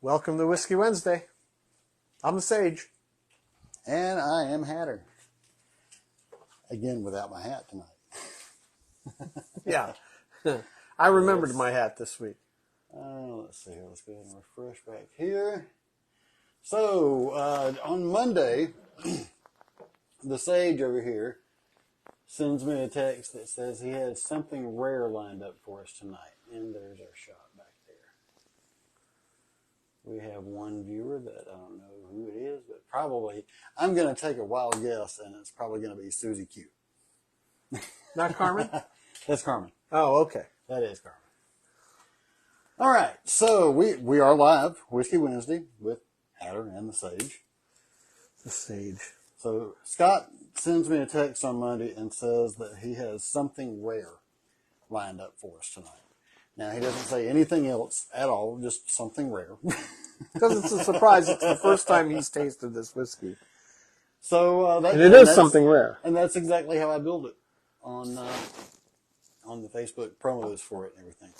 Welcome to Whiskey Wednesday. I'm the Sage. And I am Hatter. Again, without my hat tonight. Yeah. I remembered my hat this week. Let's see here. Let's go ahead and refresh back here. So, on Monday, the Sage over here sends me a text that says he has something rare lined up for us tonight. And there's our shot back there. We have one viewer that I don't know who it is, but probably, I'm going to take a wild guess, and it's probably going to be Susie Q. Not Carmen? That's Carmen. Oh, okay. That is Carmen. All right, so we are live, Whiskey Wednesday, with Hatter and the Sage. The Sage. So Scott sends me a text on Monday and says that he has something rare lined up for us tonight. Now, he doesn't say anything else at all, just something rare. Because it's a surprise. It's the first time he's tasted this whiskey. So and it is something rare. And that's exactly how I build it on the Facebook promos for it and everything.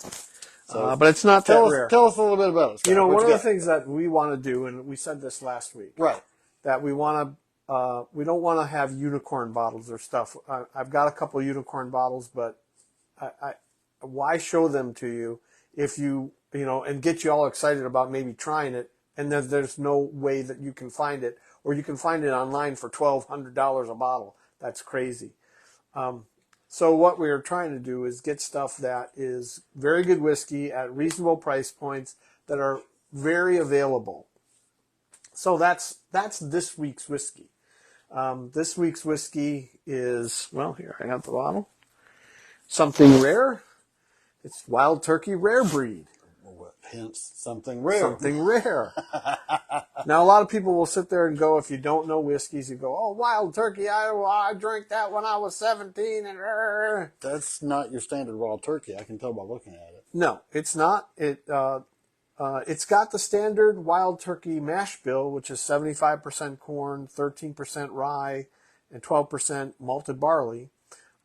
So but it's not that rare. Tell us a little bit about it, Scott. You know, one of the things that we want to do, and we said this last week, right? That we want to, we don't want to have unicorn bottles or stuff. I've got a couple unicorn bottles, but why show them to you if you know, and get you all excited about maybe trying it, and then there's no way that you can find it, or you can find it online for $1,200 a bottle. That's crazy. So what we are trying to do is get stuff that is very good whiskey at reasonable price points that are very available. So that's this week's whiskey. This week's whiskey is, well, here, I got the bottle. Something rare. It's Wild Turkey Rare Breed. Hence, something rare. Something rare. Now, a lot of people will sit there and go, if you don't know whiskeys, you go, oh, Wild Turkey, I drank that when I was 17. And that's not your standard Wild Turkey. I can tell by looking at it. No, it's not. It's got the standard Wild Turkey mash bill, which is 75% corn, 13% rye, and 12% malted barley.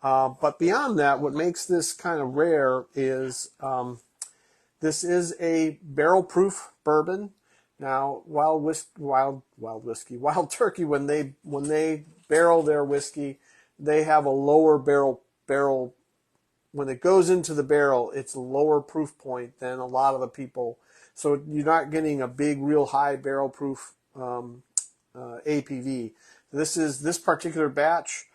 But beyond that, what makes this kind of rare is this is a barrel-proof bourbon. Now, Wild Turkey, when they barrel their whiskey, they have a lower barrel. When it goes into the barrel, it's a lower proof point than a lot of the people. So you're not getting a big, real high barrel-proof APV. This particular batch.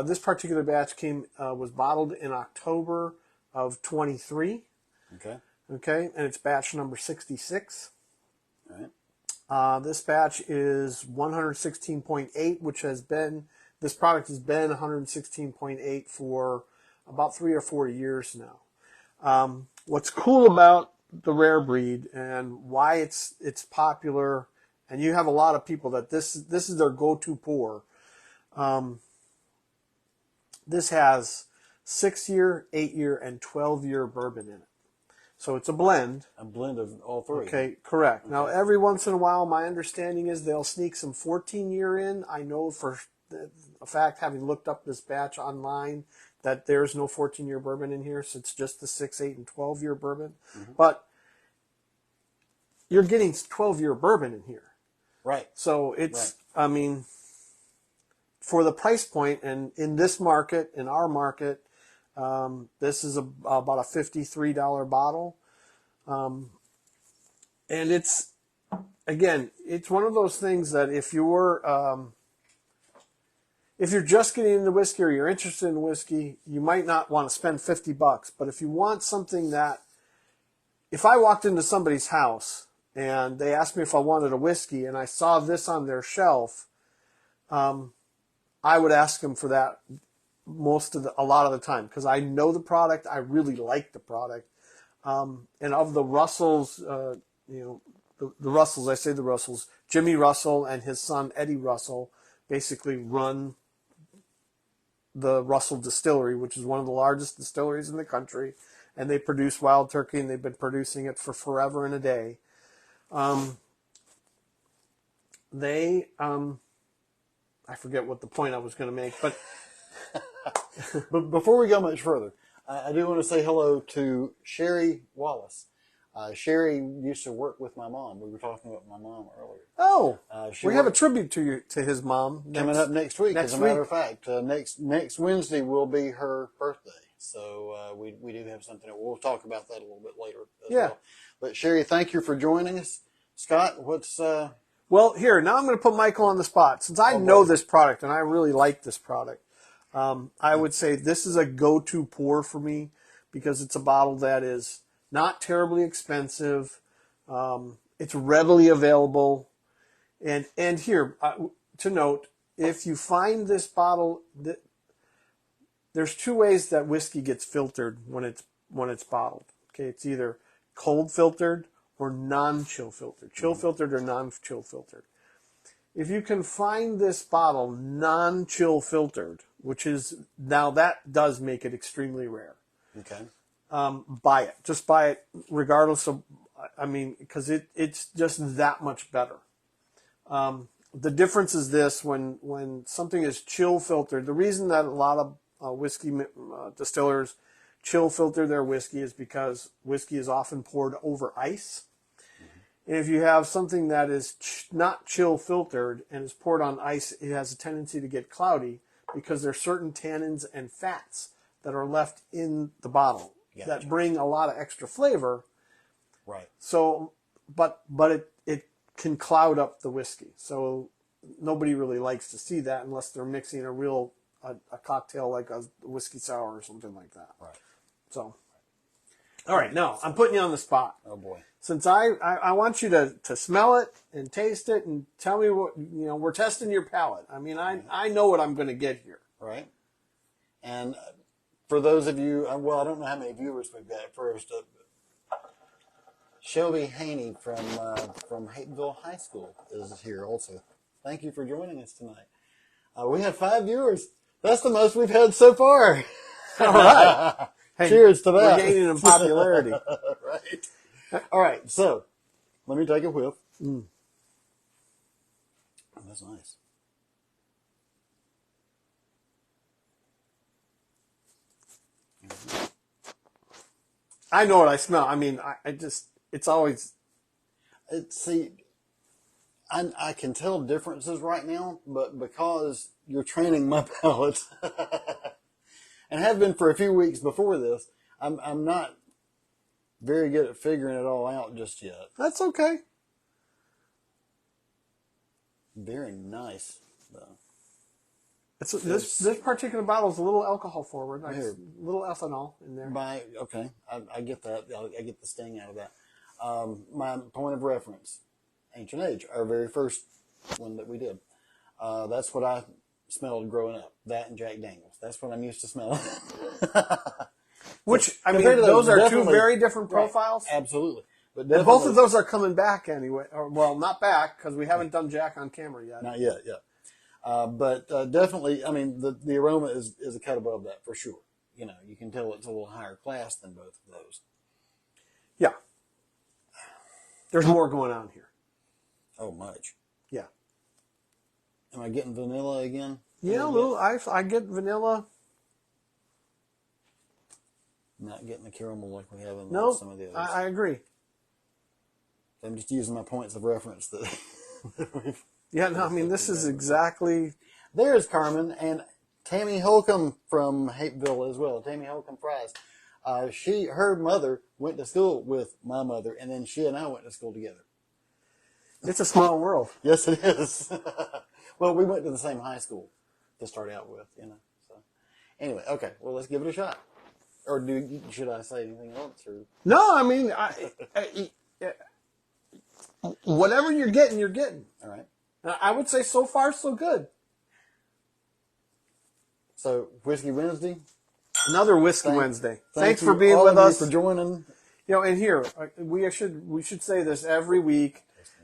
This particular batch was bottled in October of 23. Okay, and it's batch number 66. Right. This batch is 116.8, this product has been 116.8 for about 3 or 4 years now. What's cool about the Rare Breed and why it's popular, and you have a lot of people that this is their go-to pour. This has 6-year, 8-year, and 12-year bourbon in it. So it's a blend. A blend of all three. Okay, correct. Okay. Now, every once in a while, my understanding is they'll sneak some 14-year in. I know for a fact, having looked up this batch online, that there's no 14-year bourbon in here, so it's just the 6, 8, and 12-year bourbon. Mm-hmm. But you're getting 12-year bourbon in here. Right. So it's, right. I mean, for the price point, and in this market, in our market, this is about a $53 bottle. And it's, again, it's one of those things that if you're just getting into whiskey or you're interested in whiskey, you might not want to spend $50. But if you want something that, if I walked into somebody's house and they asked me if I wanted a whiskey and I saw this on their shelf, I would ask them for that a lot of the time, because I know the product, I really like the product, and of the Russells, the Russells, I say the Russells, Jimmy Russell and his son Eddie Russell basically run the Russell Distillery, which is one of the largest distilleries in the country, and they produce Wild Turkey, and they've been producing it for forever and a day. I forget what the point I was going to make, but But before we go much further, I do want to say hello to Sherry Wallace. Sherry used to work with my mom. We were talking about my mom earlier. Oh, She we have a worked- tribute to his mom coming up next week. next As a matter of fact, next Wednesday will be her birthday. So we do have something. We'll talk about that a little bit later as well. But Sherry, thank you for joining us. Scott, what's Well, here, now I'm going to put Michael on the spot. Since I know this product and I really like this product, I would say this is a go-to pour for me because it's a bottle that is not terribly expensive. It's readily available. And here, to note, if you find this bottle, there's two ways that whiskey gets filtered when it's bottled. Okay, it's either cold filtered or non-chill filtered. Chill filtered or non-chill filtered. If you can find this bottle non-chill filtered, which is, now that does make it extremely rare. okay? Buy it. Just buy it regardless of, I mean, because it's just that much better. The difference is this, when something is chill filtered, the reason that a lot of whiskey distillers chill filter their whiskey is because whiskey is often poured over ice. And if you have something that is not chill filtered and is poured on ice, it has a tendency to get cloudy because there are certain tannins and fats that are left in the bottle that bring a lot of extra flavor. Right. So, but it can cloud up the whiskey. So nobody really likes to see that unless they're mixing a cocktail like a whiskey sour or something like that. Right. So, all right, now I'm putting you on the spot. Oh boy. Since I want you to smell it and taste it and tell me what, we're testing your palate. I mean, I know what I'm going to get here. Right. And for those of you, well, I don't know how many viewers we've got at first. Shelby Haney from Hapeville High School is here also. Thank you for joining us tonight. We have 5 viewers. That's the most we've had so far. All right. Hey, cheers to that. We're gaining in popularity. Right. All right. So, let me take a whiff. Oh, that's nice. I know what I smell. I mean, it's always. See, I can tell differences right now, but because you're training my palate, and have been for a few weeks before this, I'm not very good at figuring it all out just yet. That's okay. Very nice, though. This particular bottle is a little alcohol forward. A little ethanol in there. Okay, I get that. I get the sting out of that. My point of reference, Ancient Age, our very first one that we did. That's what I smelled growing up. That and Jack Daniels. That's what I'm used to smelling. Which, I mean, compared to those are two definitely- very different profiles. Right, absolutely. But And definitely, both of those are coming back anyway. Or, well, not back because we haven't done Jack on camera yet. not yet, yeah. But definitely, I mean, the aroma is a cut above that for sure. You can tell it's a little higher class than both of those. Yeah. There's more going on here. Oh, much. Yeah. Am I getting vanilla again? Yeah, a little. I get vanilla. Not getting the caramel like we have in No, some of the others. I agree. I'm just using my points of reference that we've. Yeah, no, I mean, this is exactly. There's Carmen and Tammy Holcomb from Hapeville as well. Tammy Holcomb Fries. Her mother went to school with my mother, and then she and I went to school together. It's a small world. Yes, it is. Well, we went to the same high school to start out with, So, anyway, okay. Well, let's give it a shot. Or should I say anything else? Or No, I mean, whatever you're getting, you're getting. all right. I would say so far so good. So, Whiskey Wednesday. Another Whiskey Wednesday. Thanks you for being all with of you us. for joining. And here we should say this every week.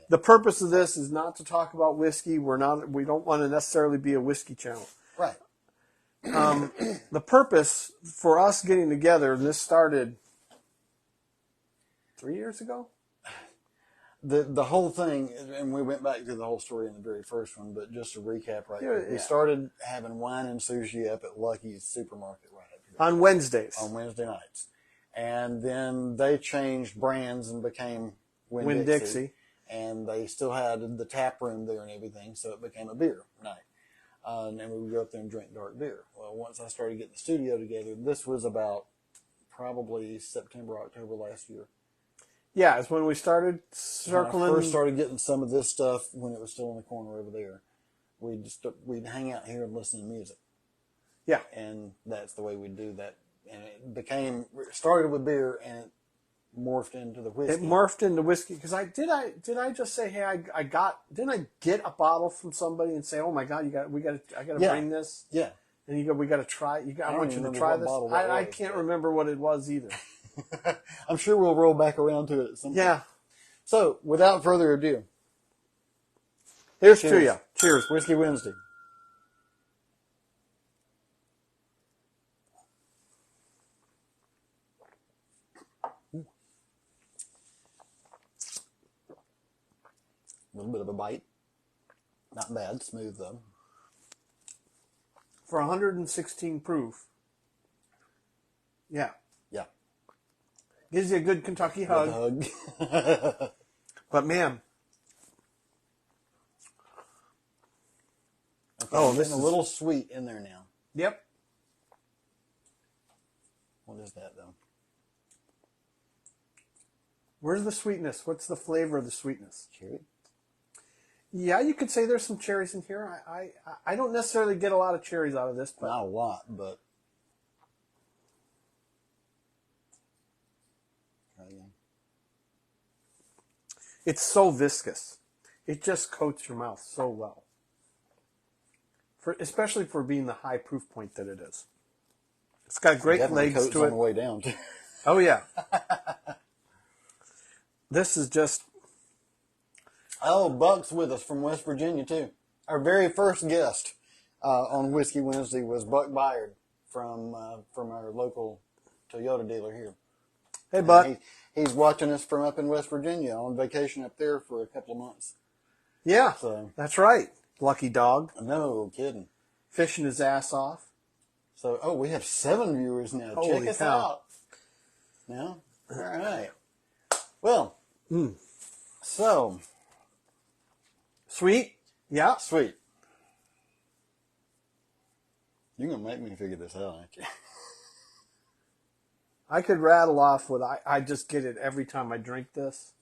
The purpose of this is not to talk about whiskey. We don't want to necessarily be a whiskey channel. Right. The purpose for us getting together, and this started 3 years ago. The whole thing, and we went back to the whole story in the very first one, but just to recap quick, we started having wine and sushi up at Lucky's Supermarket right up here On Wednesdays. on Wednesday nights. And then they changed brands and became Winn-Dixie. And they still had the tap room there and everything, so it became a beer night. And then we would go up there and drink dark beer. Well, once I started getting the studio together, this was about probably September, October last year. Yeah, it's when we started When circling. I first started getting some of this stuff when it was still in the corner over there. We'd hang out here and listen to music. Yeah. And that's the way we do that. And it started with beer and it morphed into the whiskey. It morphed into whiskey because did I just say, hey, didn't I get a bottle from somebody and say, oh my God, I got to bring this? Yeah. And you go, we got to try. I want you to try this. I can't remember what it was either. I'm sure we'll roll back around to it at some point. Yeah. So, without further ado, Here's to you. Cheers. Whiskey Wednesday. A little bit of a bite. Not bad. Smooth, though. For 116 proof. Yeah. Yeah. Gives you a good Kentucky hug. Hug. But man. Okay, this is a little sweet in there now. Yep. What is that, though? Where's the sweetness? What's the flavor of the sweetness? Cherry? Yeah, you could say there's some cherries in here. I don't necessarily get a lot of cherries out of this, but Not a lot, but... Try again. it's so viscous. It just coats your mouth so well. Especially for being the high proof point that it is. It's got great Definitely legs coats to on it. the way down, too. Oh, yeah. This is just... Oh, Buck's with us from West Virginia, too. Our very first guest on Whiskey Wednesday was Buck Byard from our local Toyota dealer here. Hey, Buck. He's watching us from up in West Virginia on vacation up there for a couple of months. Yeah, So, that's right. Lucky dog. no kidding. Fishing his ass off. So, we have 7 viewers now. Holy Check us cow. out. Now, all right. Well, so... Sweet? Yeah. Sweet. You're going to make me figure this out, aren't you? I could rattle off what I just get it every time I drink this.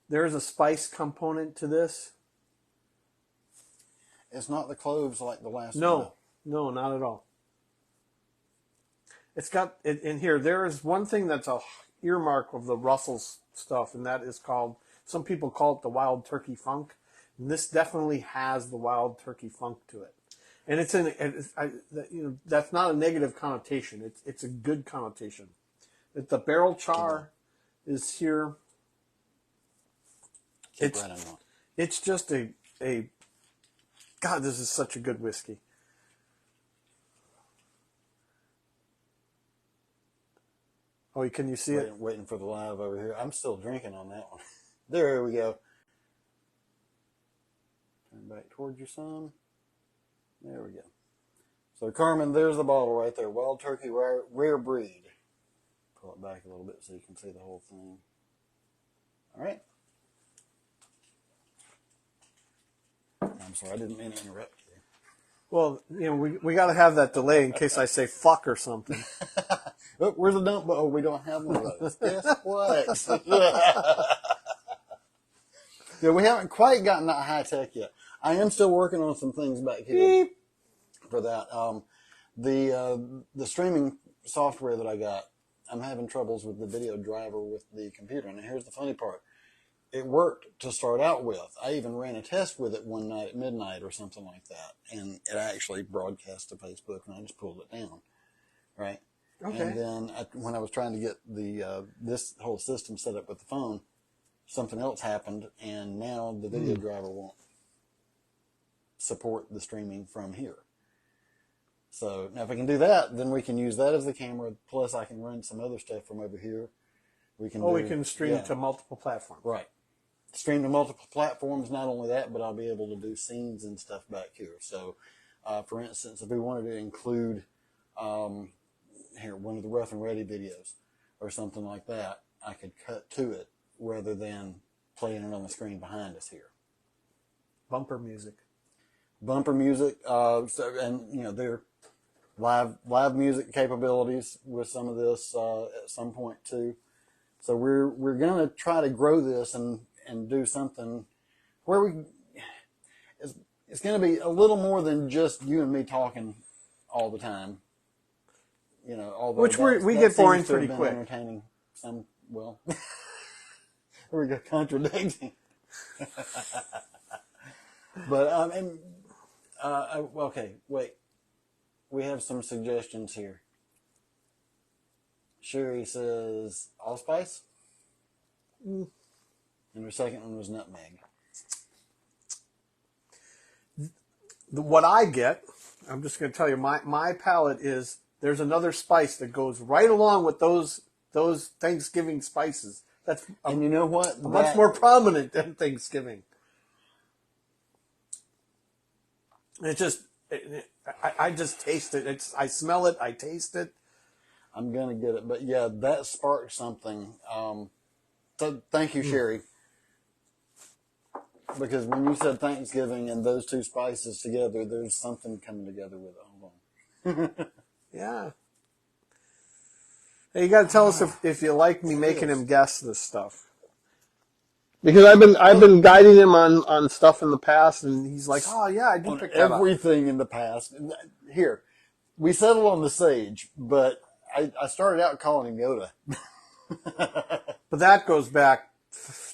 There's a spice component to this. It's not the cloves like the last one. No, not at all. It's got it in here. There is one thing that's a earmark of the Russell's stuff, and that is called, some people call it the Wild Turkey Funk. And this definitely has the Wild Turkey Funk to it. And that's not a negative connotation. It's a good connotation. The barrel char is here. Keep running on. It's just a God, this is such a good whiskey. Oh, can you see it? Waiting for the live over here. I'm still drinking on that one. There we go. Turn back towards you some. There we go. So, Carmen, there's the bottle right there. Wild Turkey Rare Breed. Pull it back a little bit so you can see the whole thing. All right. I'm sorry, I didn't mean to interrupt you. Well, we got to have that delay in case I say fuck or something. Oh, where's the dump? Oh, we don't have one of those. Guess what? Yeah, we haven't quite gotten that high tech yet. I am still working on some things back here. Beep. For that. The streaming software that I got, I'm having troubles with the video driver with the computer. And here's the funny part. It worked to start out with. I even ran a test with it one night at midnight or something like that. And it actually broadcast to Facebook, and I just pulled it down. Right? Okay. And then when I was trying to get this whole system set up with the phone, something else happened, and now the video driver won't support the streaming from here. So now if I can do that, then we can use that as the camera, plus I can run some other stuff from over here. We can stream to multiple platforms. Right. Stream to multiple platforms. Not only that, but I'll be able to do scenes and stuff back here. So For instance, if we wanted to include one of the Rough and Ready videos or something like that, I could cut to it rather than playing it on the screen behind us here. Bumper music. Bumper music, there are live music capabilities with some of this at some point too. So we're gonna try to grow this and do something where it's gonna be a little more than just you and me talking all the time. Although Which we get boring pretty quick. Entertaining some, well, here we go contradicting. But okay, wait. We have some suggestions here. Sherry says allspice. And her second one was nutmeg. What I get, I'm just going to tell you, my palate is there's another spice that goes right along with those Thanksgiving spices. That's and you know what? Much more prominent than Thanksgiving. It just, I just taste it. I smell it. I taste it. I'm gonna get it, but yeah, that sparked something. So thank you, Sherry, because when you said Thanksgiving and those two spices together, there's something coming together with it. Hold on. Yeah. Hey, you got to tell us if you like me making him guess this stuff. Because I've been guiding him on stuff in the past, and he's like, oh yeah, I did pick that up. Everything in the past. Here, we settled on the sage, but I started out calling him Yoda. But that goes back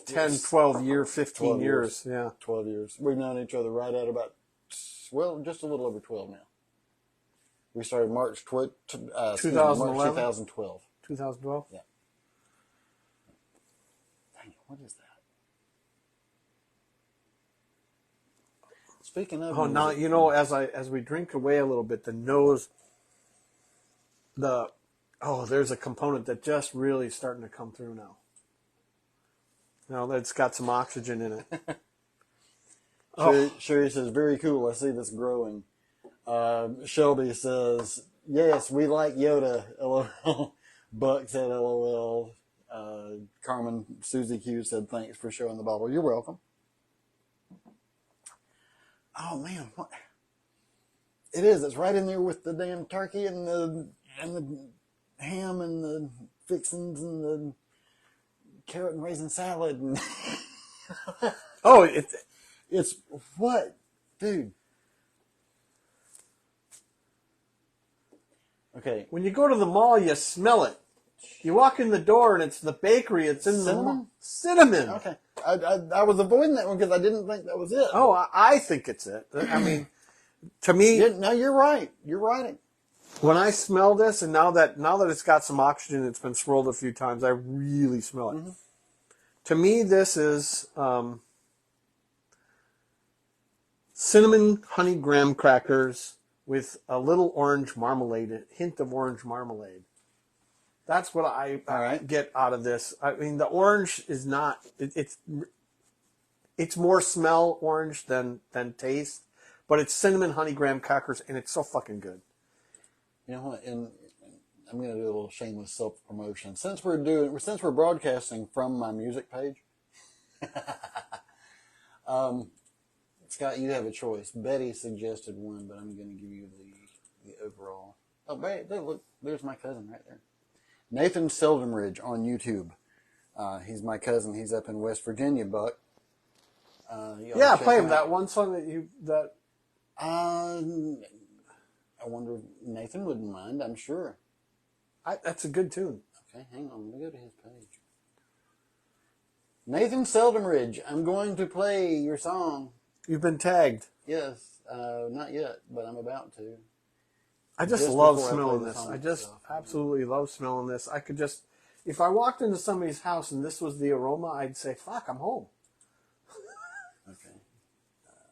10, 12 years, 15 years. Yeah. 12 years. We've known each other right at about, just a little over 12 now. We started March 2012. 2012? Yeah. Dang it, what is that? Speaking of now as we drink away a little bit, the nose, there's a component that just really starting to come through now. It's got some oxygen in it. Sherry says, very cool. I see this growing. Shelby says, yes, we like Yoda. LOL. Buck said LOL. Carmen Susie Q said, thanks for showing the bottle. You're welcome. Oh man, what? It is. It's right in there with the damn turkey and the ham and the fixins and the carrot and raisin salad. And it's what, dude? Okay. When you go to the mall, you smell it. You walk in the door and it's the bakery. It's in the mall. Cinnamon. Okay. I was avoiding that one because I didn't think that was it. Oh, I think it's it. I mean, to me, no, you're right. You're right. When I smell this, and now that it's got some oxygen, it's been swirled a few times, I really smell it. Mm-hmm. To me, this is cinnamon honey graham crackers with a little orange marmalade, a hint of orange marmalade. That's what I get out of this. I mean, the orange is not. It's more smell orange than taste, but it's cinnamon honey graham crackers, and it's so fucking good. You know what? And I'm going to do a little shameless self promotion. Since we're broadcasting from my music page, Scott, you have a choice. Betty suggested one, but I'm going to give you the overall. Oh, look, there's my cousin right there. Nathan Seldenridge on YouTube. He's my cousin. He's up in West Virginia, Buck. Play him that one song that. I wonder if Nathan wouldn't mind. I'm sure. That's a good tune. Okay, hang on. Let me go to his page. Nathan Seldenridge, I'm going to play your song. You've been tagged. Yes, not yet, but I'm about to. I just love smelling this. I just absolutely love smelling this. I could just, if I walked into somebody's house and this was the aroma, I'd say, fuck, I'm home. Okay.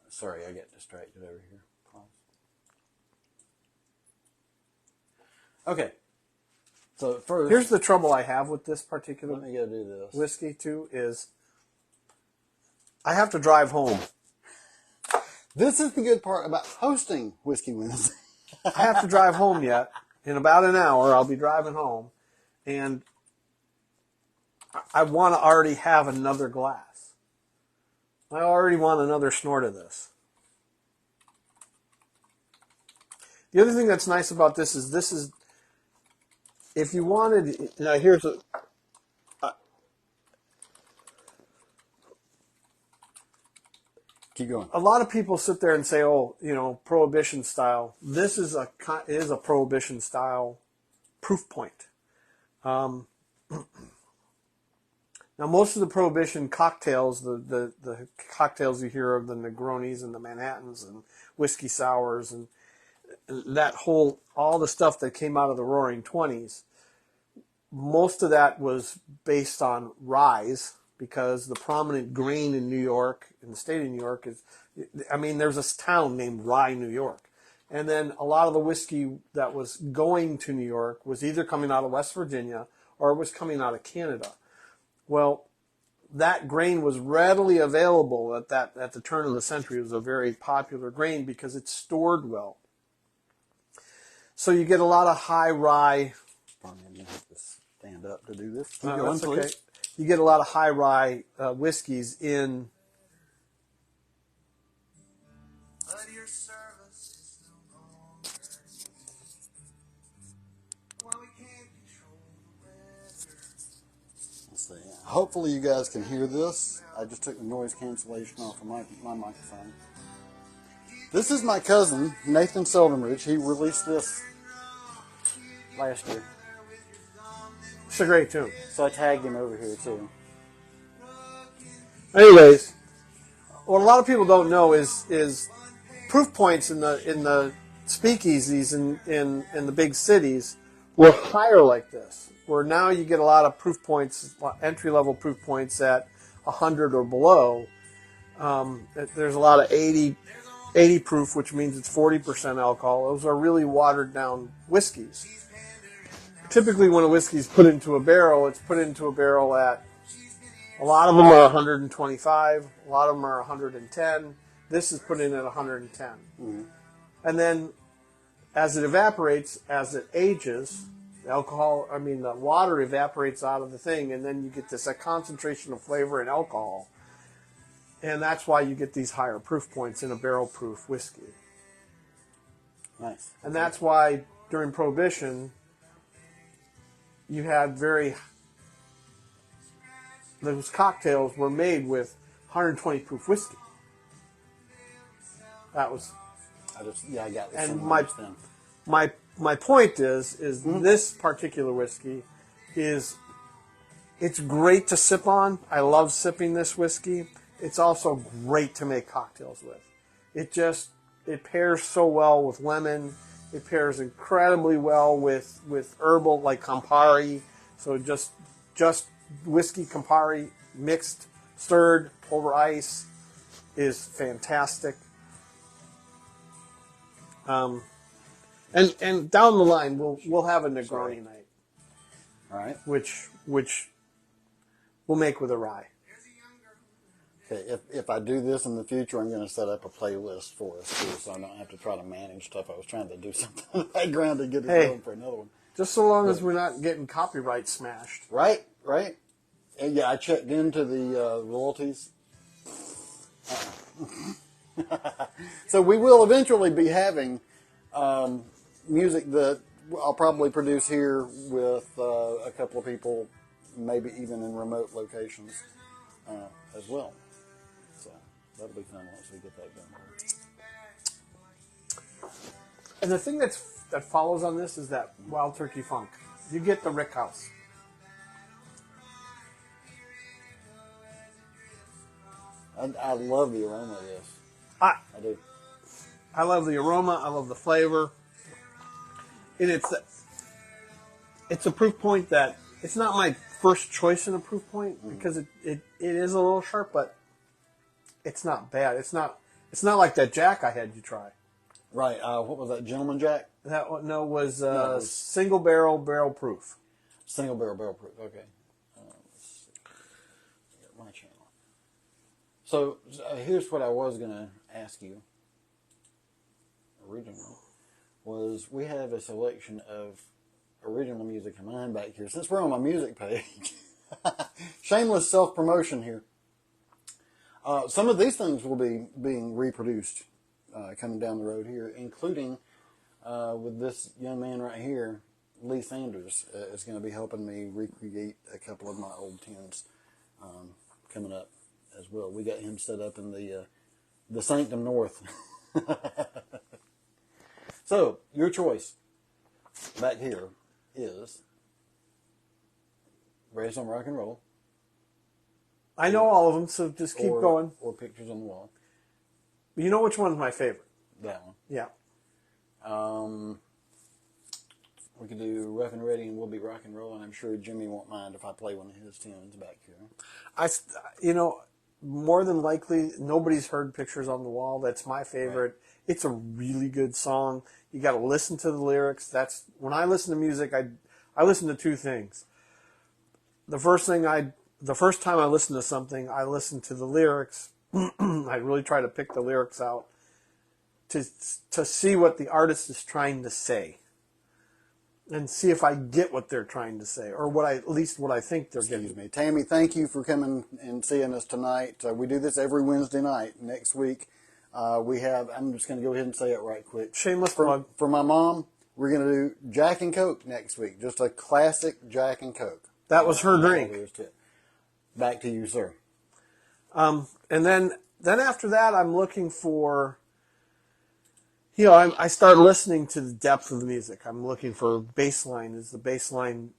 Sorry, I get distracted over here. Pause. Okay. So first, here's the trouble I have with this particular let me go do this. Whiskey too is I have to drive home. This is the good part about hosting Whiskey Wednesday. I have to drive home yet. In about an hour, I'll be driving home, and I want to already have another glass. I already want another snort of this. The other thing that's nice about this is, if you wanted, now here's Keep going. a lot of people sit there and say, oh, Prohibition style. This is a Prohibition style proof point. Now, most of the Prohibition cocktails, the cocktails you hear of, the Negronis and the Manhattans and whiskey sours and that all the stuff that came out of the Roaring Twenties, most of that was based on rye, because the prominent grain in New York, in the state of New York, there's this town named Rye, New York. And then a lot of the whiskey that was going to New York was either coming out of West Virginia or it was coming out of Canada. Well, that grain was readily available at the turn of the century. It was a very popular grain because it's stored well. So you get a lot of high rye. I'm going to have to stand up to do this. Keep That's going, please. okay. You get a lot of high rye whiskeys in. Let's see. Hopefully you guys can hear this. I just took the noise cancellation off of my microphone. This is my cousin, Nathan Seldenridge. He released this last year. It's a great tune. So I tagged him over here too. Anyways, what a lot of people don't know is proof points in the speakeasies in the big cities were higher like this. Where now you get a lot of proof points, entry level proof points at 100 or below. There's a lot of 80 proof, which means it's 40% alcohol. Those are really watered down whiskeys. Typically, when a whiskey is put into a barrel, it's put into a barrel at, a lot of them are 125, a lot of them are 110. This is put in at 110. Mm-hmm. And then, as it evaporates, as it ages, the water evaporates out of the thing, and then you get a concentration of flavor and alcohol. And that's why you get these higher proof points in a barrel proof whiskey. Nice. And that's why during Prohibition, you had those cocktails were made with 120 proof whiskey. That was. I got this. And my point is mm-hmm. This particular whiskey it's great to sip on. I love sipping this whiskey. It's also great to make cocktails with. It pairs so well with lemon. It pairs incredibly well with herbal like Campari. So just whiskey Campari mixed, stirred over ice is fantastic. And down the line we'll have a Negroni night. All right. Which we'll make with a rye. Okay, if I do this in the future, I'm going to set up a playlist for us too, so I don't have to try to manage stuff. I was trying to do something in the background to get it going for another one. Just so long as we're not getting copyright smashed. Right. And yeah, I checked into the royalties. So we will eventually be having music that I'll probably produce here with a couple of people, maybe even in remote locations as well. So that'll be fun once we get that going. And the thing that follows on this is that Wild Turkey Funk. You get the Rick House. I love the aroma of this. I do. I love the aroma. I love the flavor. And it's a proof point that it's not my first choice in a proof point because it is a little sharp, but it's not bad. It's not like that Jack I had you try. Right. What was that? Gentleman Jack? That one was single barrel proof. Single barrel proof. Okay. Let's see. I got my channel. So here's what I was going to ask you. originally, was we have a selection of original music of mine back here. Since we're on my music page, shameless self-promotion here. Some of these things will be being reproduced coming down the road here, including with this young man right here, Lee Sanders, is going to be helping me recreate a couple of my old tunes coming up as well. We got him set up in the Sanctum North. So, your choice back here is Raised on Rock and Roll. I know all of them, so just keep going. Or Pictures on the Wall. You know which one's my favorite? That one. Yeah. We could do Rough and Ready and We'll Be Rock and Roll, and I'm sure Jimmy won't mind if I play one of his tunes back here. More than likely, nobody's heard Pictures on the Wall. That's my favorite. Right. It's a really good song. You got to listen to the lyrics. When I listen to music, I listen to two things. The first time I listen to something, I listen to the lyrics. I really try to pick the lyrics out to see what the artist is trying to say, and see if I get what they're trying to say, or at least what I think they're getting. Excuse me, Tammy. Thank you for coming and seeing us tonight. We do this every Wednesday night. Next week, we have. I'm just going to go ahead and say it right quick. Shameless plug. For my mom, we're going to do Jack and Coke next week. Just a classic Jack and Coke. That was her drink. Back to you, sir. And then after that, I'm looking for. I start listening to the depth of the music. I'm looking for bass line. Is the bass line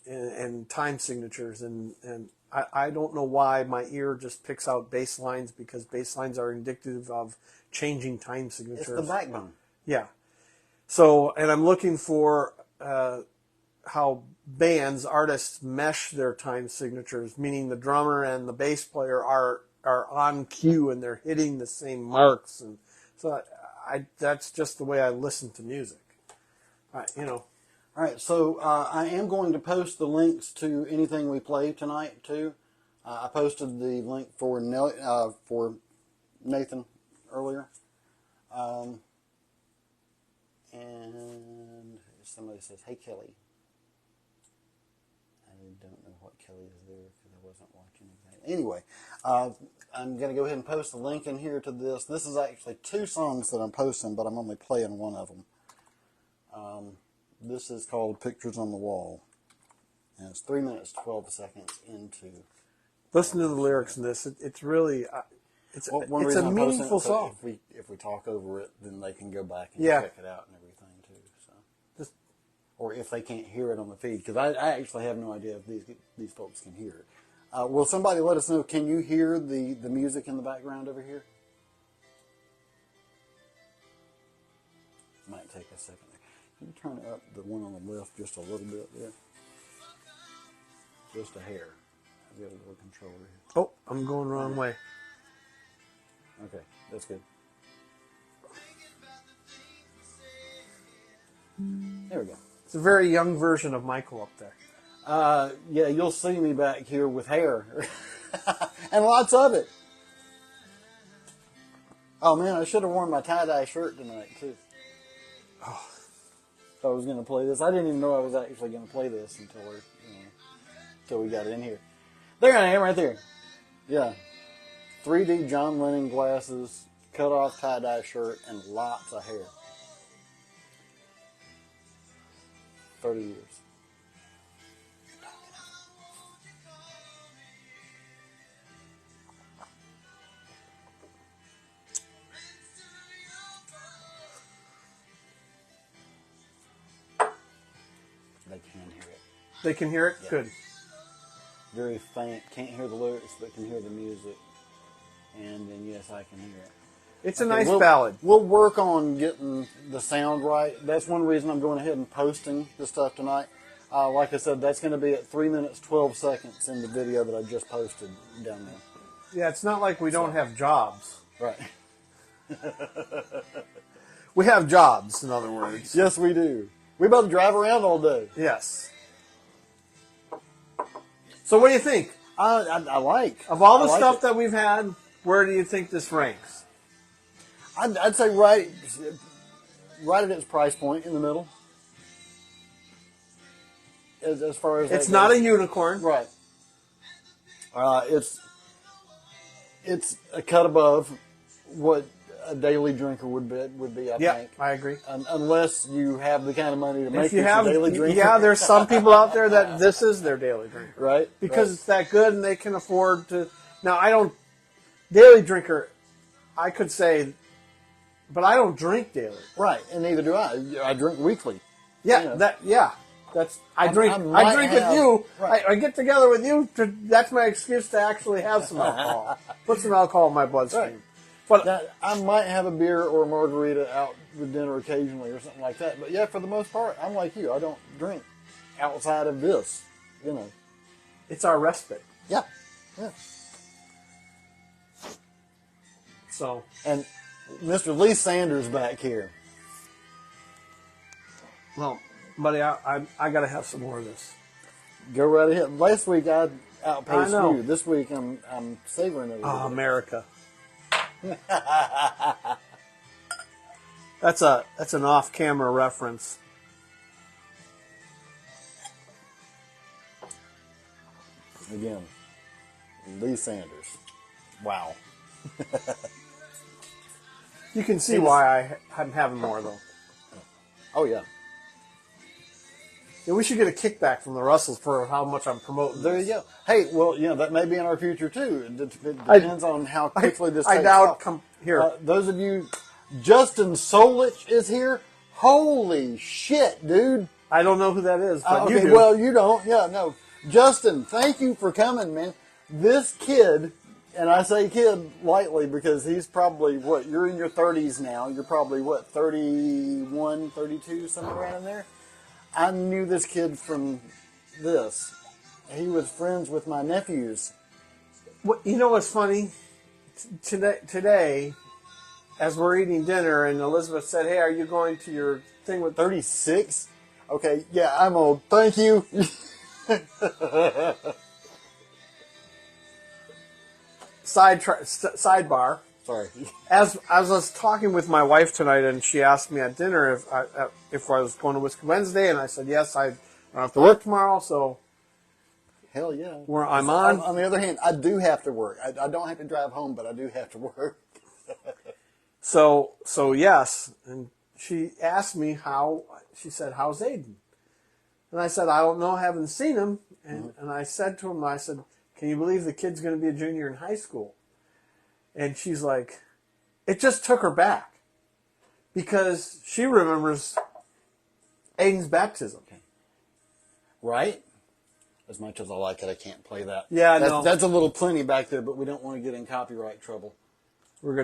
and time signatures, and I don't know why my ear just picks out bass lines, because bass lines are indicative of changing time signatures. It's the backbone. Yeah. So, and I'm looking for how artists mesh their time signatures, meaning the drummer and the bass player are on cue and they're hitting the same marks, and so that's just the way I listen to music. All right, so I am going to post the links to anything we play tonight too. I posted the link for Nathan earlier, and somebody says, "Hey Kelly." I don't know what Kelly is there because I wasn't watching anything. Anyway, I'm going to go ahead and post the link in here to this. This is actually 2 songs that I'm posting, but I'm only playing one of them. This is called Pictures on the Wall, and it's 3 minutes, 12 seconds into. Listen to the lyrics in this. It's really, it's a meaningful song. If we talk over it, then they can go back and check it out and everything too. So, or if they can't hear it on the feed, because I actually have no idea if these folks can hear it. Will somebody let us know? Can you hear the music in the background over here? Might take a second. Can you turn up the one on the left just a little bit there? Just a hair. I've got a little controller here. Oh, I'm going the wrong way. Okay, that's good. There we go. It's a very young version of Michael up there. Yeah, you'll see me back here with hair. And lots of it. Oh man, I should have worn my tie-dye shirt tonight too. Oh, I was going to play this. I didn't even know I was actually going to play this until we got in here. There I am right there. Yeah. 3D John Lennon glasses, cut off tie-dye shirt, and lots of hair. 30 years. They can hear it. They can hear it? Yeah. Good. Very faint. Can't hear the lyrics, but can hear the music. And then, yes, I can hear it. It's a nice ballad. We'll work on getting the sound right. That's one reason I'm going ahead and posting the stuff tonight. Like I said, that's going to be at 3 minutes, 12 seconds in the video that I just posted down there. Yeah, it's not like we don't have jobs. Right. We have jobs, in other words. Yes, we do. We both drive around all day. Yes. So what do you think? I like. Of all the stuff that we've had, where do you think this ranks? I'd say right right at its price point in the middle. As far as It's that not goes. a unicorn. Right. It's a cut above what a daily drinker would be. I Yeah, think. I agree. Unless you have the kind of money to make If you this have, a daily drinker. yeah, there's some people out there that this is their daily drink. Right. Because right. it's that good and they can afford to. Now, I don't, daily drinker, I could say, but I don't drink daily. Right, and neither do I. I drink weekly. Yeah, that's, I drink might with have- you. right. I get together with you. That's my excuse to actually have some alcohol. Put some alcohol in my bloodstream. Right. But Now, I might have a beer or a margarita out with dinner occasionally or something like that. But yeah, for the most part, I'm like you. I don't drink outside of this. You know. it's our respite. Yeah. Yeah. So, And Mr. Lee Sanders back here. well, buddy, I got to have some more of this. Go right ahead. Last week I outpaced I know. you. This week I'm savoring it. a Oh, little bit. America. That's an off-camera reference. Again, Lee Sanders. Wow. You can see why I'm having more though. Oh yeah. Yeah, we should get a kickback from the Russells for how much I'm promoting. There this. you go. Hey, well, that may be in our future too. It depends on how quickly this I takes doubt. off. Here, Those of you, Justin Solich is here. Holy shit, dude! I don't know who that is, but Okay, you do. well, you don't. Yeah, no. Justin, thank you for coming, man. This kid, and I say kid lightly because he's probably, what, you're in your 30s now. You're probably, what, 31, 32, somewhere around in there? I knew this kid from this. He was friends with my nephews. You know what's funny? Today, as we're eating dinner, and Elizabeth said, "Hey, are you going to your thing with 36? Okay, yeah, I'm old. Thank you. sidebar?" Sorry. As I was talking with my wife tonight, and she asked me at dinner if I was going to Whiskey Wednesday, and I said yes. I don't have to work tomorrow, so Hell yeah. where I'm on. On the other hand, I do have to work. I don't have to drive home, but I do have to work. So yes, and she asked me how. She said, "How's Aiden?" And I said, "I don't know. I haven't seen him." And I said to him, I said, "Can you believe the kid's going to be a junior in high school?" And she's like, it just took her back because she remembers Aiden's baptism. Right? As much as I like it, I can't play that. Yeah, no. That's a little plenty back there, but we don't want to get in copyright trouble. We'll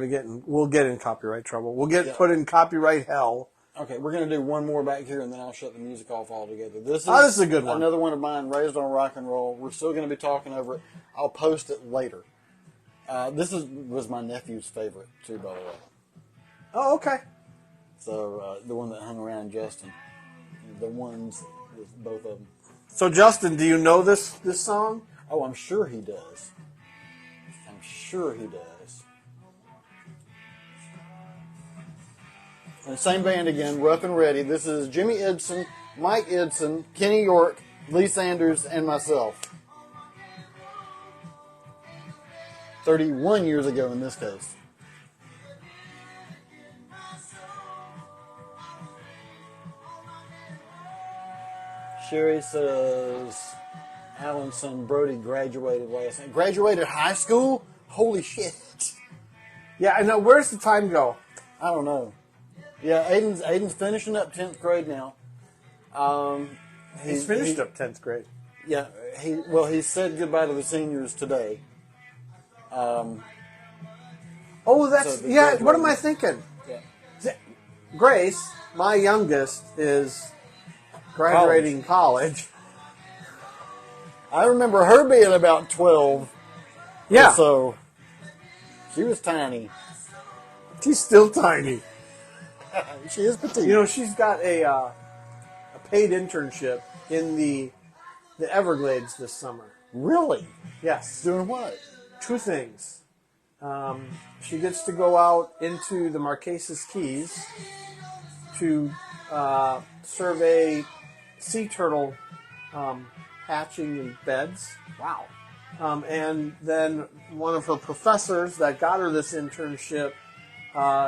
get in copyright trouble. We'll get Yeah. put in copyright hell. Okay, we're going to do one more back here, and then I'll shut the music off altogether. This is This is a good one. Another one of mine, Raised on Rock and Roll. We're still going to be talking over it. I'll post it later. Was my nephew's favorite, too, by the way. Oh, okay. So, the one that hung around Justin. The ones with both of them. So Justin, do you know this song? Oh, I'm sure he does. I'm sure he does. And same band again, Rough and Ready. This is Jimmy Edson, Mike Edson, Kenny York, Lee Sanders, and myself. 31 years ago in this case. Sherry says Alan's son Brody graduated last night. Graduated high school? Holy shit. Yeah, I know. Where's the time go? I don't know. Yeah, Aiden's finishing up 10th grade now. He's finished up 10th grade. Yeah, he said goodbye to the seniors today. Oh, that's, So the yeah, what am I graduating- thinking? Yeah. Grace, my youngest, is graduating college. I remember her being about 12. Yeah, So she was tiny. she's still tiny. She is petite. You know, she's got a paid internship in the Everglades this summer. Really? Yes. Doing what? Two things. She gets to go out into the Marquesas Keys to survey sea turtle hatching in beds. Wow. And then one of her professors that got her this internship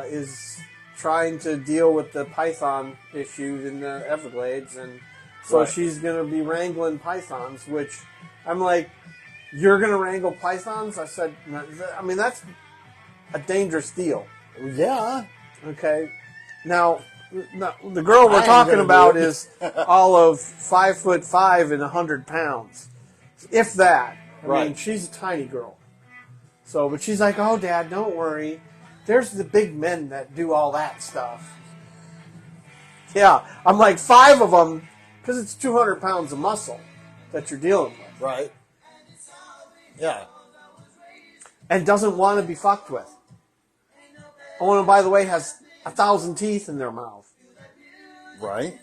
is trying to deal with the python issues in the Everglades. And so Right. she's going to be wrangling pythons, which I'm like, you're going to wrangle pythons? I said, I mean, that's a dangerous deal. Yeah. Okay. Now, the girl I we're ain't talking gonna about do it. is all of 5'5" and 100 pounds, if that. I mean, Right. she's a tiny girl. So, but she's like, "Oh, Dad, don't worry. There's the big men that do all that stuff." Yeah, I'm like 5 of them because it's 200 pounds of muscle that you're dealing with, Right. Yeah. and doesn't want to be fucked with. Oh, and by the way, has 1,000 teeth in their mouth. Right.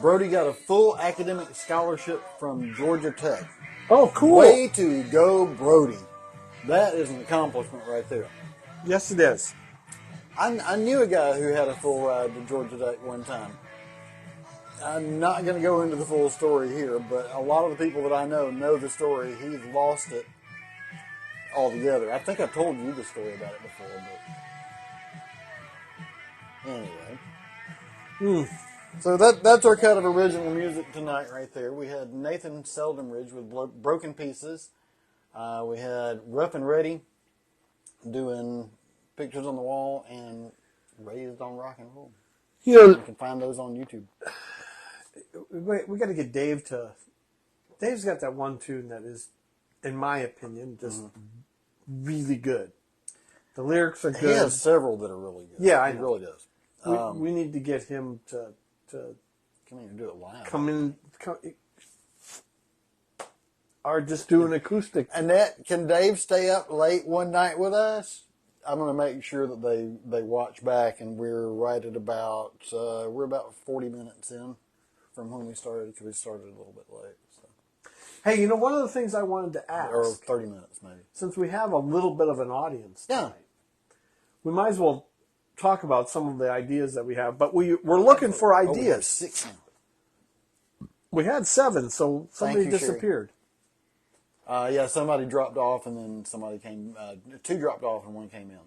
Brody got a full academic scholarship from Georgia Tech. Oh, cool. Way to go, Brody. That is an accomplishment right there. Yes, it is. I knew a guy who had a full ride to Georgia Tech one time. I'm not going to go into the full story here, but a lot of the people that I know the story. He's lost it altogether. I think I told you the story about it before, but anyway. So that's our cut of original music tonight right there. We had Nathan Seldenridge with Broken Pieces. We had Rough and Ready doing Pictures on the Wall and Raised on Rock and Roll. You know, You can find those on YouTube. we got to get Dave to. Dave's got that one tune that is, in my opinion, just really good. The lyrics are He good. has several that are really good. Yeah, I He know. really does. We need to get him to Come in and do it live. come in, or just do an acoustic. Annette, can Dave stay up late one night with us? I'm going to make sure that they watch back, and we're right at about 40 minutes in from when we started, because we started a little bit late. So. Hey, you know, one of the things I wanted to ask, Or 30 minutes maybe. since we have a little bit of an audience Yeah. tonight, we might as well talk about some of the ideas that we have. But we're looking for Oh, we have ideas. 6 now. We had 7, so somebody you, Sherry. disappeared. Yeah, somebody dropped off, and then somebody came. 2 dropped off, and 1 came in.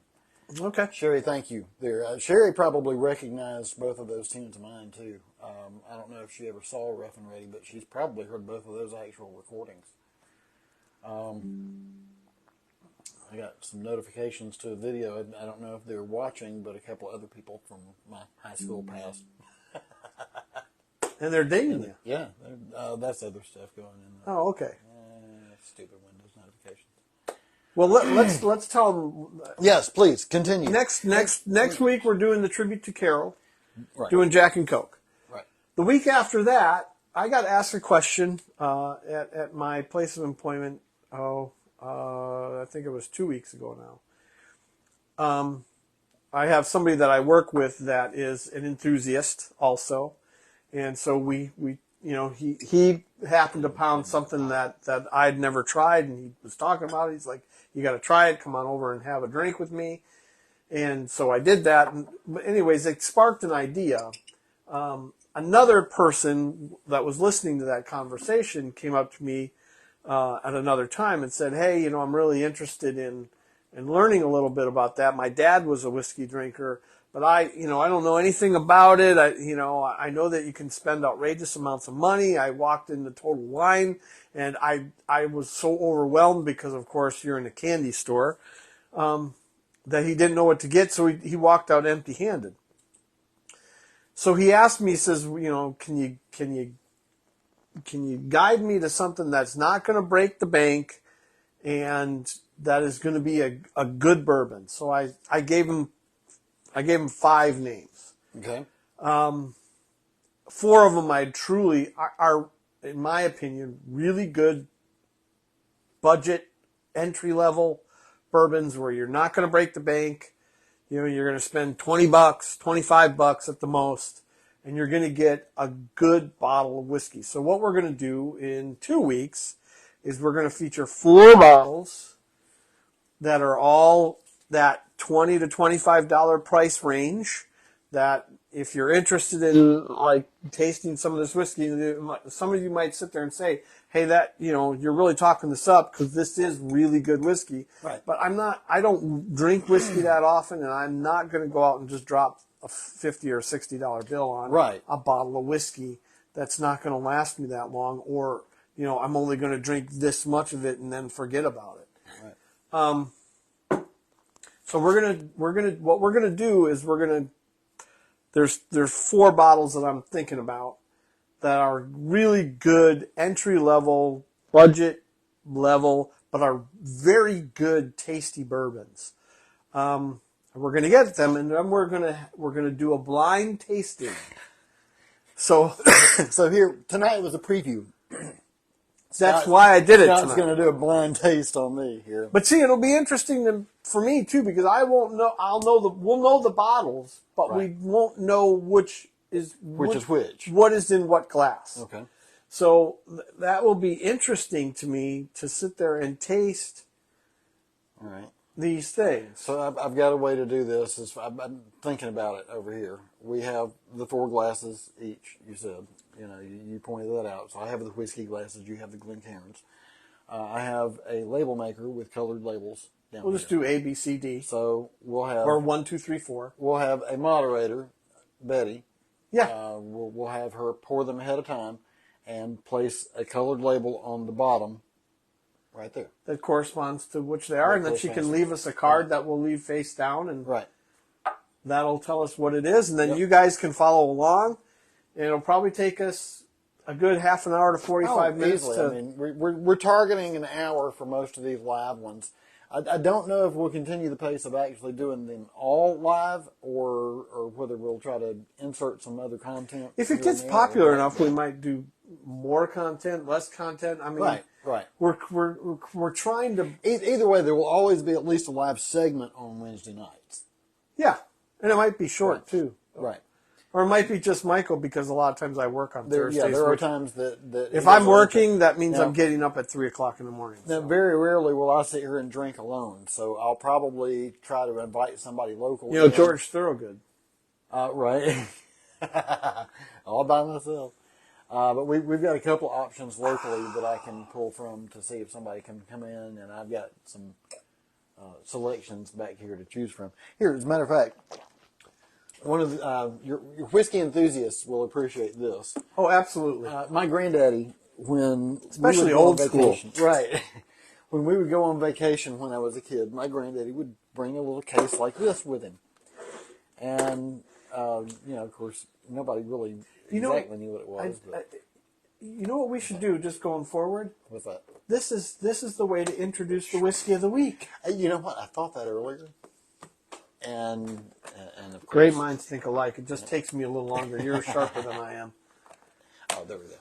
Okay. Sherry, thank you. There, Sherry probably recognized both of those tunes of mine too. I don't know if she ever saw Rough and Ready, but she's probably heard both of those actual recordings. I got some notifications to a video. I don't know if they're watching, but a couple of other people from my high school past. And they're dating you. Yeah, that's other stuff going in there. Oh, okay. Stupid Windows notifications. Well, let's tell them Yes, please continue. next week we're doing the tribute to Carol, Right. doing Jack and Coke. Right. The week after that, I got asked a question at my place of employment. I think it was 2 weeks ago now. I have somebody that I work with that is an enthusiast also, and so we he happened to pound something that I'd never tried, and he was talking about it. He's like, "You got to try it. Come on over and have a drink with me." And so I did that. But anyways, it sparked an idea. Another person that was listening to that conversation came up to me at another time and said, "Hey, I'm really interested in learning a little bit about that. My dad was a whiskey drinker, but I don't know anything about it. I know that you can spend outrageous amounts of money. I walked in the Total Wine, and I was so overwhelmed because, of course, you're in a candy store, that he didn't know what to get, so he walked out empty-handed. So he asked me, he says, can you guide me to something that's not going to break the bank and that is going to be a good bourbon?" So I gave him 5 names. Okay. 4 of them I truly are, in my opinion, really good budget entry level bourbons where you're not going to break the bank. You're going to spend $20, $25 at the most, and you're going to get a good bottle of whiskey. So what we're going to do in 2 weeks is we're going to feature 4 bottles that are all that $20 to $25 price range that if you're interested in like tasting some of this whiskey, some of you might sit there and say, hey, that, you're really talking this up because this is really good whiskey. Right. But I don't drink whiskey that often, and I'm not going to go out and just drop a $50 or $60 bill on Right. a bottle of whiskey that's not going to last me that long, or, I'm only going to drink this much of it and then forget about it. Right. So what we're gonna do is there's 4 bottles that I'm thinking about that are really good entry level, budget level, but are very good, tasty bourbons. We're gonna get them, and then we're gonna do a blind tasting. So So here tonight was a preview. that's why I did it Scott's tonight. going to do a blind taste on me here. But see, it'll be interesting for me too, because I won't know. We'll know the bottles, but Right. we won't know which is which. what is in what glass. Okay. So that will be interesting to me to sit there and taste All right. these things. So I've got a way to do this. I'm thinking about it over here. We have the 4 glasses each. You said, you pointed that out. So I have the whiskey glasses. You have the Glencairns. I have a label maker with colored labels down We'll here. just do A, B, C, D, So we'll have or 1, 2, 3, 4. we'll have a moderator, Betty. Yeah, We'll have her pour them ahead of time and place a colored label on the bottom right there. that corresponds to which they are, and then she can leave us a card that we'll leave face down, and Right. that'll tell us what it is, and then Yep. you guys can follow along. And it'll probably take us a good half an hour to 45 minutes. Easily. I mean, we're targeting an hour for most of these live ones. I don't know if we'll continue the pace of actually doing them all live, or whether we'll try to insert some other content. If it here gets and there. popular enough, we might do more content, less content. I mean, Right. we're trying to, Either way, there will always be at least a live segment on Wednesday nights. yeah, and it might be short too, Right. or it might be just Michael, because a lot of times I work on Thursdays. There are which- times that if I'm working, that means Now- I'm getting up at 3:00 in the morning. Now, so. very rarely will I sit here and drink alone, so I'll probably try to invite somebody local. George Thorogood. Right. All by myself. But we've got a couple options locally that I can pull from to see if somebody can come in, and I've got some selections back here to choose from. Here, as a matter of fact, one of the, your whiskey enthusiasts will appreciate this. Oh, absolutely. My granddaddy, when Especially we would go on old school. vacation, right? When we would go on vacation when I was a kid, my granddaddy would bring a little case like this with him, and of course, nobody really exactly knew what it was. You know what we should do just going forward? What's that? This is the way to introduce the whiskey of the week. You know what? I thought that earlier, and of course, Great minds think alike. It just takes me a little longer. You're sharper than I am. Oh, there we go.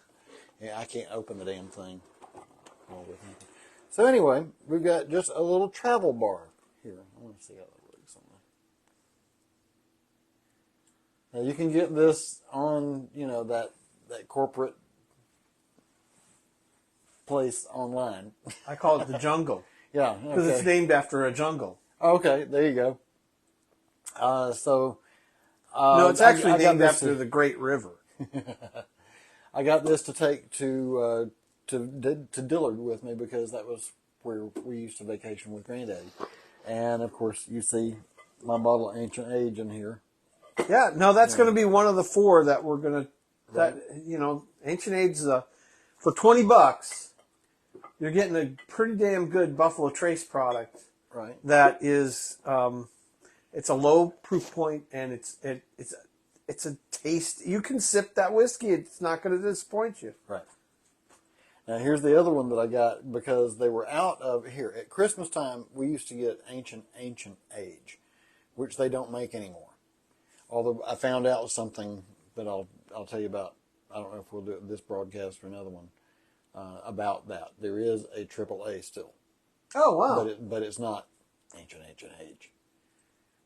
Yeah, I can't open the damn thing. So anyway, we've got just a little travel bar here. I want to see how that looks on there. Now you can get this on, that corporate place online. I call it the jungle Yeah, because it's named after a jungle. Okay, there you go. No, it's actually I got named this after the Great River. I got this to take to Dillard with me because that was where we used to vacation with Granddaddy. And of course, you see my bottle of Ancient Age in here. Yeah, no, that's going to be one of the 4 that we're going to. Ancient Age for $20. You're getting a pretty damn good Buffalo Trace product. Right. That is, it's a low proof point, and it's a taste. You can sip that whiskey; it's not going to disappoint you. Right. Now here's the other one that I got because they were out of here at Christmas time. We used to get Ancient Age, which they don't make anymore. Although I found out something that I'll tell you about. I don't know if we'll do it this broadcast or another one about that. There is a AAA still. Oh wow! But it's not Ancient Age.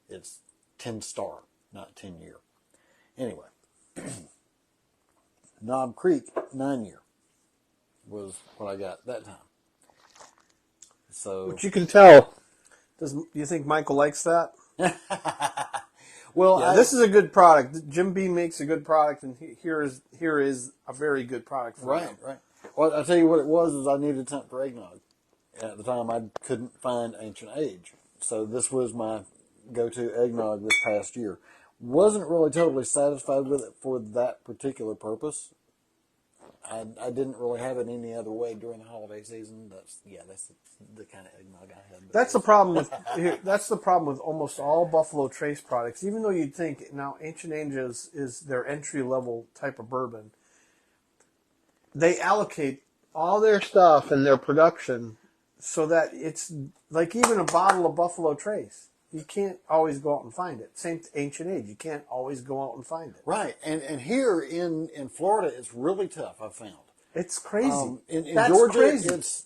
It's 10 star, not 10 year. Anyway, Knob Creek 9 year was what I got that time. So But you can tell. Do you think Michael likes that? Well, Yeah, this is a good product. Jim Beam makes a good product, and here is a very good product for right, him. right. Well, I'll tell you what it was is I needed something for eggnog. At the time, I couldn't find Ancient Age. So this was my go-to eggnog this past year. Wasn't really totally satisfied with it for that particular purpose. I didn't really have it any other way during the holiday season. That's the kind of eggnog I had. That's the problem with that's the problem with almost all Buffalo Trace products. Even though you'd think now Ancient Age is their entry level type of bourbon, they allocate all their stuff and their production so that it's like even a bottle of Buffalo Trace. You can't always go out and find it. Same Ancient Age. You can't always go out and find it. Right, and here in Florida, it's really tough. I've found. It's crazy. In That's Georgia, crazy. it's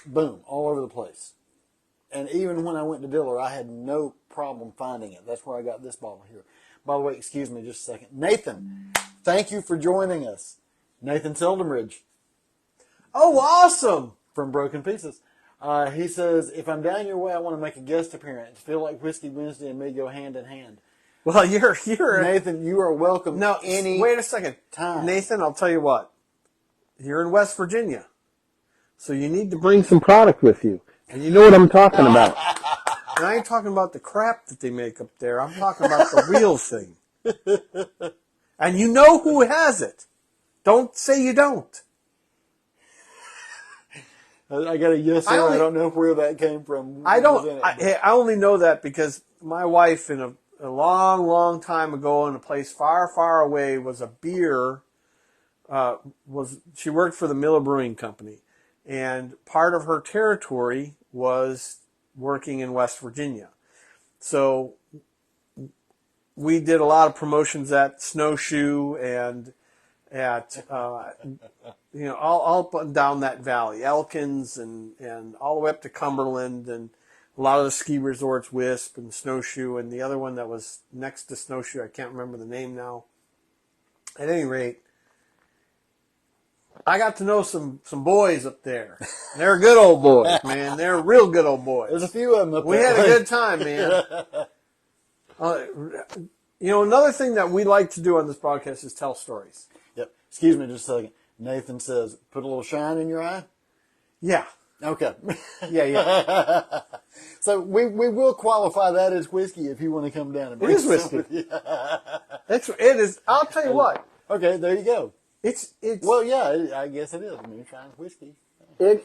boom all over the place. And even when I went to Diller, I had no problem finding it. That's where I got this bottle here. By the way, excuse me just a second. Nathan, thank you for joining us. Nathan Seldenbridge. Oh, awesome! From Broken Pieces. He says, if I'm down your way, I want to make a guest appearance. Feel like Whiskey Wednesday and me go hand in hand. Well, you're Nathan, you are welcome. Now, wait a second. Time. Nathan, I'll tell you what. You're in West Virginia, so you need to bring some product with you. And you know what I'm talking about. And I ain't talking about the crap that they make up there. I'm talking about the real thing. And you know who has it. Don't say you don't. I got a yes sir. I don't know where that came from. I only know that because my wife, in a long, long time ago, in a place far, far away, was a beer. She worked for the Miller Brewing Company, and part of her territory was working in West Virginia. So we did a lot of promotions at Snowshoe and at all up and down that valley, Elkins and all the way up to Cumberland, and a lot of the ski resorts, Wisp and Snowshoe, and the other one that was next to Snowshoe, I can't remember the name now. At any rate, I got to know some boys up there. They're good old boys, man. They're real good old boys. There's a few of them up there. We had a good time, man. Another thing that we like to do on this podcast is tell stories. Yep. Excuse me just a second. Nathan says, put a little shine in your eye? Yeah. Okay. Yeah. So we will qualify that as whiskey if you want to come down and bring It is whiskey. It is. I'll tell you what. Okay, there you go. It's well, yeah, I guess it is moonshine whiskey. When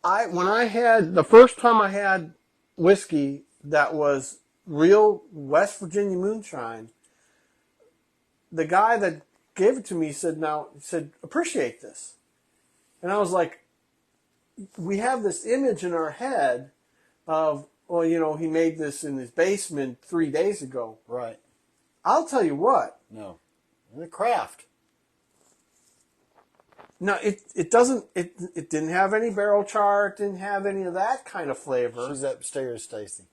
I had the first time I had whiskey that was real West Virginia moonshine, the guy that gave it to me said, appreciate this. And I was like, we have this image in our head of, he made this in his basement 3 days ago. Right. I'll tell you what. No. The craft. No, it doesn't. It didn't have any barrel char. It didn't have any of that kind of flavor. She's upstairs, Stacy.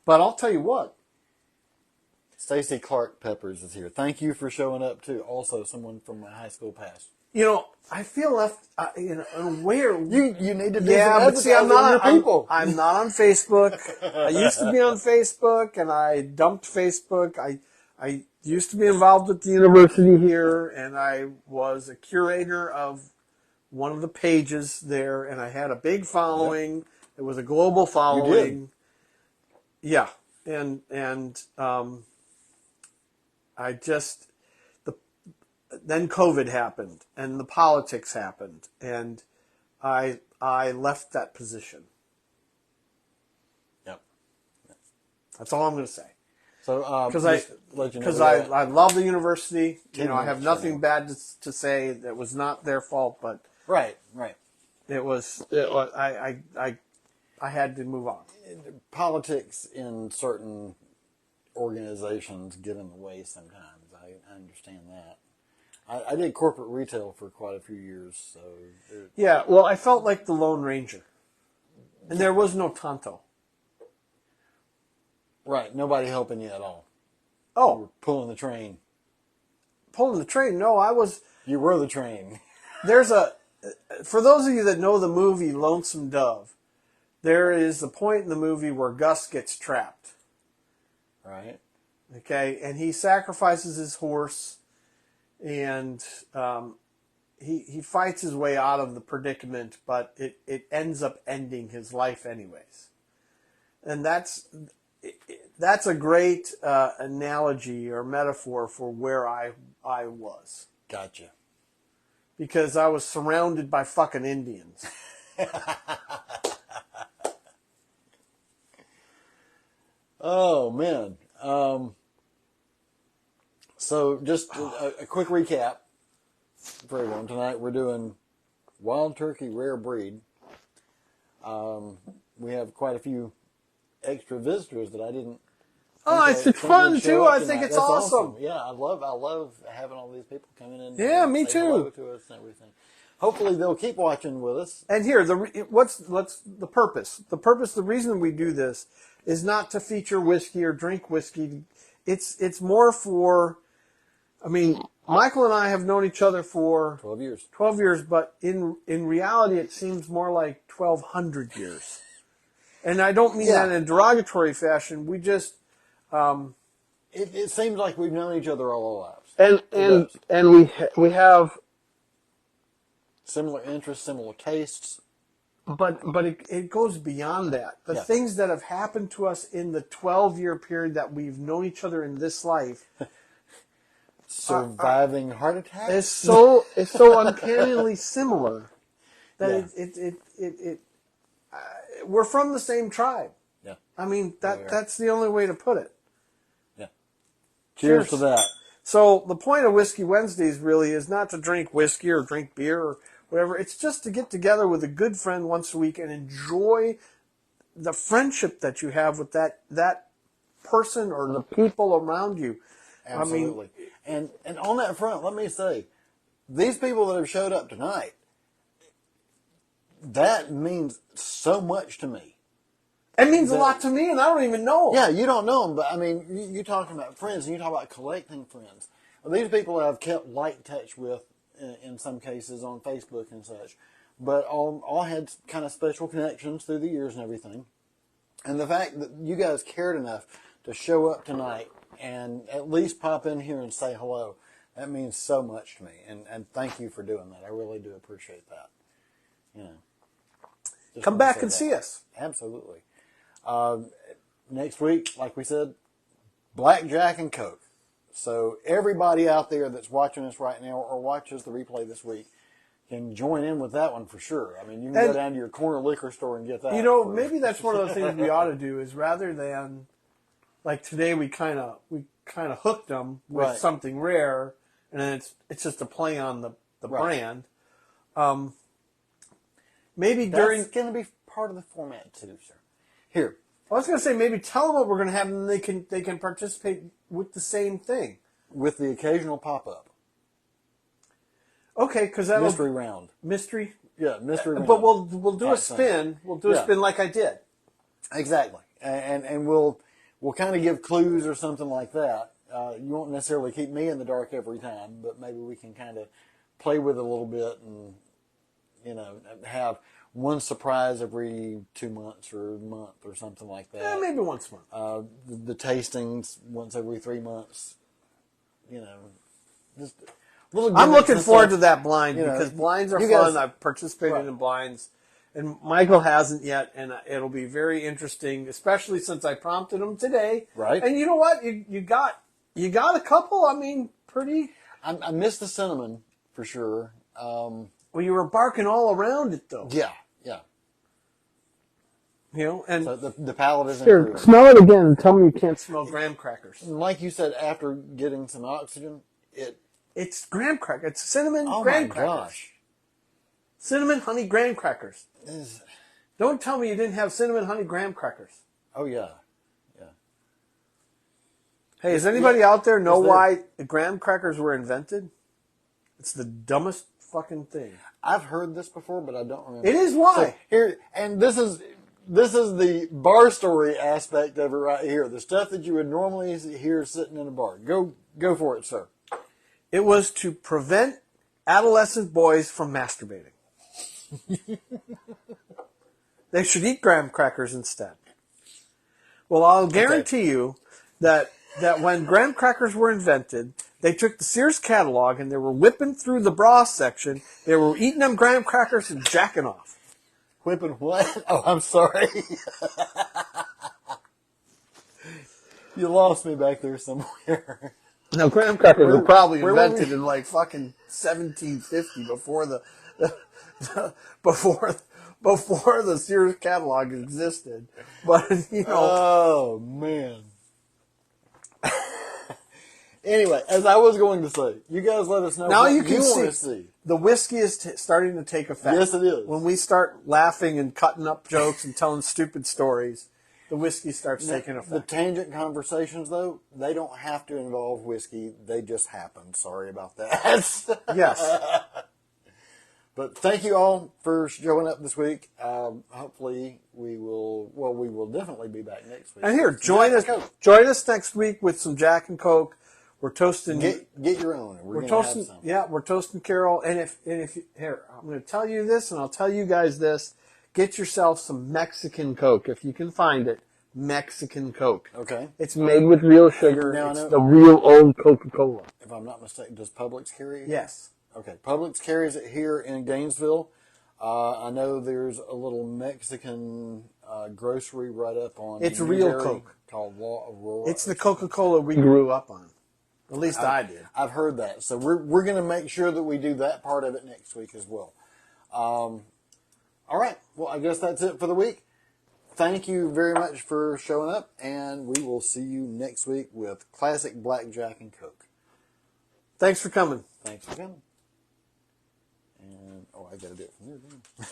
But I'll tell you what. Stacy Clark Peppers is here. Thank you for showing up too. Also, someone from my high school past. I feel left. Where you need to do but see, I'm not on people. I'm not on Facebook. I used to be on Facebook, and I dumped Facebook. I used to be involved with the university here, and I was a curator of one of the pages there, and I had a big following. Yep. It was a global following. Yeah, and then COVID happened, and the politics happened, and I left that position. Yep. That's all I'm going to say. So, because I love the university. I have nothing bad to say. That was not their fault, but right. It was. I had to move on. Politics in certain organizations get in the way sometimes. I understand that. I did corporate retail for quite a few years, so yeah. Well, I felt like the Lone Ranger, and there was no Tonto. Right, nobody helping you at all. Oh, you were pulling the train. Pulling the train? No, I was. You were the train. For those of you that know the movie Lonesome Dove, there is a point in the movie where Gus gets trapped. Right. Okay, and he sacrifices his horse, and he fights his way out of the predicament, but it ends up ending his life anyways. And that's a great analogy or metaphor for where I was. Gotcha. Because I was surrounded by fucking Indians. Oh, man. So just a quick recap for everyone. Tonight we're doing Wild Turkey Rare Breed. We have quite a few extra visitors that I didn't. Oh, it's fun too. I think it's That's awesome. Yeah, I love having all these people coming in. Yeah, and me say hello too. to us and everything. Hopefully they'll keep watching with us. And here, what's the purpose? The reason we do this is not to feature whiskey or drink whiskey. It's more for, I mean, Michael and I have known each other for 12 years. 12 years, but in reality, it seems more like 1,200 years. And I don't mean that in a derogatory fashion. We just, It seems like we've known each other all our lives. and we have, Similar interests, similar tastes. but it goes beyond that. The Yeah. things that have happened to us in the 12-year period that we've known each other in this life Surviving heart attacks. is so uncannily similar that we're from the same tribe. Yeah. I mean We are. that's the only way to put it. Yeah. Cheers to that. So the point of Whiskey Wednesdays really is not to drink whiskey or drink beer or whatever. It's just to get together with a good friend once a week and enjoy the friendship that you have with that person or the people around you. Absolutely. And on that front, let me say, these people that have showed up tonight, that means so much to me. It means a lot to me, and I don't even know them. Yeah, you don't know them, but I mean, you're talking about friends, and you talk about collecting friends. Well, these people I've kept light touch with in some cases on Facebook and such, but all had kind of special connections through the years and everything. And the fact that you guys cared enough to show up tonight and at least pop in here and say hello, that means so much to me. And thank you for doing that. I really do appreciate that. You know, just Come wanna back say and that. see us. Absolutely. Next week, like we said, Blackjack and Coke. So everybody out there that's watching us right now or watches the replay this week can join in with that one for sure. I mean, you can go down to your corner liquor store and get that. You know, maybe that's one of the things we ought to do is rather than, like today, we kind of hooked them with Right. something rare, and then it's just a play on the Right. brand. Maybe during. That's going to be part of the format too, sir. Here, I was going to say maybe tell them what we're going to have, and they can participate with the same thing. with the occasional pop-up. Okay, because that'll Mystery round. mystery. Yeah, mystery round. But we'll do a Type spin. thing. We'll do a Yeah. spin like I did. Exactly. And we'll kind of give clues or something like that. You won't necessarily keep me in the dark every time, but maybe we can kind of play with it a little bit and, you know, have one surprise every 2 months or a month or something like that. Maybe once a month. The tastings once every 3 months. You know, just little I'm gimmicks looking and forward stuff. to that blind You know, because blinds are you fun. guys- I've participated Right. in blinds, and Michael hasn't yet, and it'll be very interesting, especially since I prompted him today. Right. And you know what? You got a couple. I mean, pretty. I miss the cinnamon for sure. Well, you were barking all around it though. Yeah. You know, and So the palate is here, improved. smell it again and tell me you can't smell graham crackers. And like you said, after getting some oxygen, It's graham crackers. It's cinnamon oh graham my crackers. gosh. Cinnamon honey graham crackers. Is- Don't tell me you didn't have cinnamon honey graham crackers. Oh yeah. Hey, does anybody out there know Is there- why the graham crackers were invented? It's the dumbest fucking thing. I've heard this before, but I don't remember. It is why. So here, and this is the bar story aspect of it right here. The stuff that you would normally hear sitting in a bar. Go for it, sir. It was to prevent adolescent boys from masturbating. They should eat graham crackers instead. Well, I'll guarantee you that when graham crackers were invented, they took the Sears catalog and they were whipping through the bra section. They were eating them graham crackers and jacking off. Whipping what? Oh, I'm sorry. You lost me back there somewhere. No, graham crackers were probably where were invented we? in like fucking 1750 before before the Sears catalog existed. But you know, Oh, man. Anyway, as I was going to say, you guys let us know now what you can want to see see. the whiskey is starting to take effect. Yes, it is. When we start laughing and cutting up jokes and telling stupid stories, the whiskey starts taking The effect. tangent conversations, though, they don't have to involve whiskey. They just happen. Sorry about that. Yes. But thank you all for showing up this week. Hopefully we will definitely be back next week. And here, join Jack and us. Coke. Join us next week with some Jack and Coke. We're toasting. Get your own. We're We're gonna toasting. have some. Yeah, we're toasting Carol. And if here, I'm going to tell you this, and I'll tell you guys this: get yourself some Mexican Coke if you can find it. Mexican Coke. Okay. It's made with real sugar. Now I It's know- the real old Coca-Cola. If I'm not mistaken, does Publix carry it? Yes. Okay. Publix carries it here in Gainesville. I know there's a little Mexican grocery right up on. It's real Newberry Coke. called Aurora. It's the Coca-Cola we grew up on. At least I did. I've heard that. So we're going to make sure that we do that part of it next week as well. All right. Well, I guess that's it for the week. Thank you very much for showing up, and we will see you next week with classic Blackjack and Coke. Thanks for coming. Thanks for coming. And, I got to do it from here, don't I?